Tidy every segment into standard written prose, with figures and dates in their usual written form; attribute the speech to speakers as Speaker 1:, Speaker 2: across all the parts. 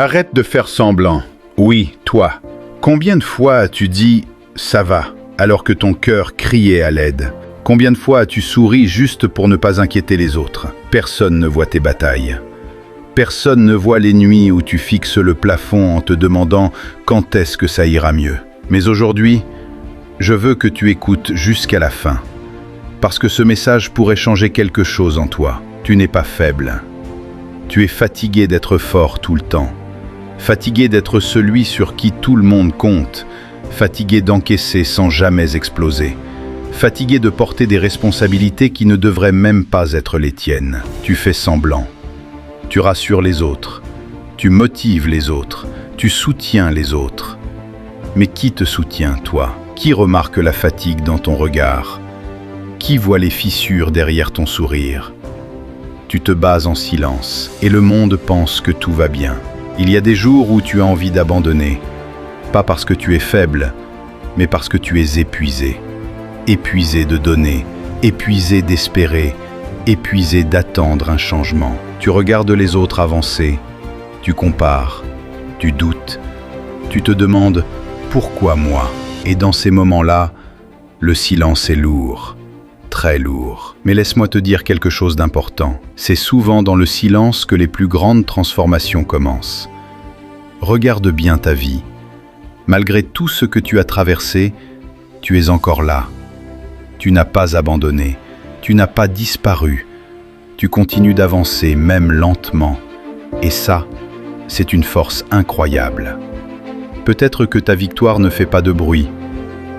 Speaker 1: Arrête de faire semblant. Oui, toi. Combien de fois as-tu dit « ça va » alors que ton cœur criait à l'aide? Combien de fois as-tu souri juste pour ne pas inquiéter les autres? Personne ne voit tes batailles. Personne ne voit les nuits où tu fixes le plafond en te demandant quand est-ce que ça ira mieux. Mais aujourd'hui, je veux que tu écoutes jusqu'à la fin. Parce que ce message pourrait changer quelque chose en toi. Tu n'es pas faible. Tu es fatigué d'être fort tout le temps. Fatigué d'être celui sur qui tout le monde compte. Fatigué d'encaisser sans jamais exploser. Fatigué de porter des responsabilités qui ne devraient même pas être les tiennes. Tu fais semblant. Tu rassures les autres. Tu motives les autres. Tu soutiens les autres. Mais qui te soutient, toi? Qui remarque la fatigue dans ton regard? Qui voit les fissures derrière ton sourire? Tu te bases en silence et le monde pense que tout va bien. Il y a des jours où tu as envie d'abandonner. Pas parce que tu es faible, mais parce que tu es épuisé. Épuisé de donner, épuisé d'espérer, épuisé d'attendre un changement. Tu regardes les autres avancer, tu compares, tu doutes, tu te demandes « pourquoi moi ?» Et dans ces moments-là, le silence est lourd, très lourd. Mais laisse-moi te dire quelque chose d'important. C'est souvent dans le silence que les plus grandes transformations commencent. Regarde bien ta vie. Malgré tout ce que tu as traversé, tu es encore là. Tu n'as pas abandonné, tu n'as pas disparu. Tu continues d'avancer, même lentement. Et ça, c'est une force incroyable. Peut-être que ta victoire ne fait pas de bruit.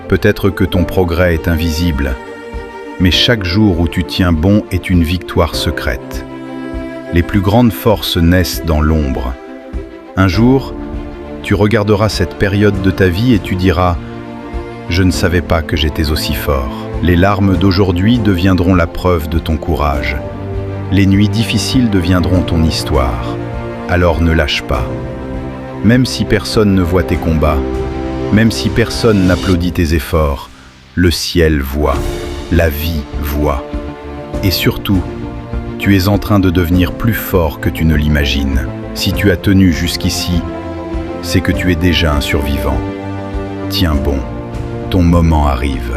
Speaker 1: Peut-être que ton progrès est invisible. Mais chaque jour où tu tiens bon est une victoire secrète. Les plus grandes forces naissent dans l'ombre. Un jour, tu regarderas cette période de ta vie et tu diras « Je ne savais pas que j'étais aussi fort ». Les larmes d'aujourd'hui deviendront la preuve de ton courage. Les nuits difficiles deviendront ton histoire. Alors ne lâche pas. Même si personne ne voit tes combats, même si personne n'applaudit tes efforts, le ciel voit, la vie voit. Et surtout, tu es en train de devenir plus fort que tu ne l'imagines. Si tu as tenu jusqu'ici, c'est que tu es déjà un survivant. Tiens bon, ton moment arrive.